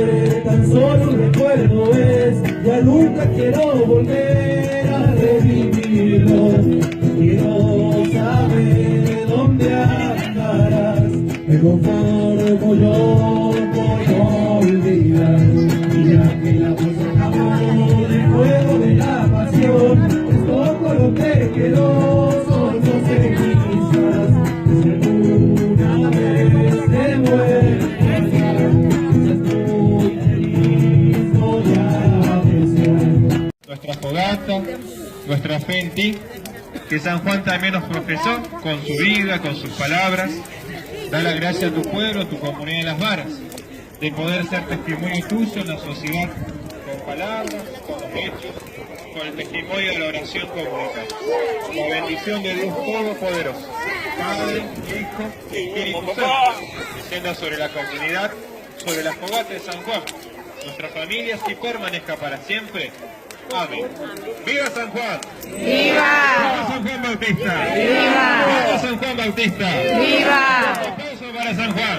fue tan solo un recuerdo es, ya nunca quiero volver a revivirlo. Quiero saber dónde andarás, me conformo yo por no olvidar. Y ya que la voz acabó del fuego de la pasión, es todo lo que quedó, son dos cenizas. Si alguna vez te vuelvo a hallar, ya estoy feliz, voy a apreciar nuestra fogata, nuestra fe en ti, que San Juan también nos profesó con su vida, con sus palabras. Da la gracia a tu pueblo, a tu comunidad en Las Varas, de poder ser testimonio tuyo en la sociedad, con palabras, con los hechos, con el testimonio de la oración comunitaria. La bendición de Dios Todopoderoso, Padre, Hijo y Espíritu Santo, descienda sobre la comunidad, sobre la fogata de San Juan, nuestra familia así permanezca para siempre. Amén. ¡Viva San Juan! ¡Viva! ¡Viva San Juan Bautista! ¡Viva! ¡Viva San Juan Bautista! ¡Viva! ¡Un aplauso para San Juan!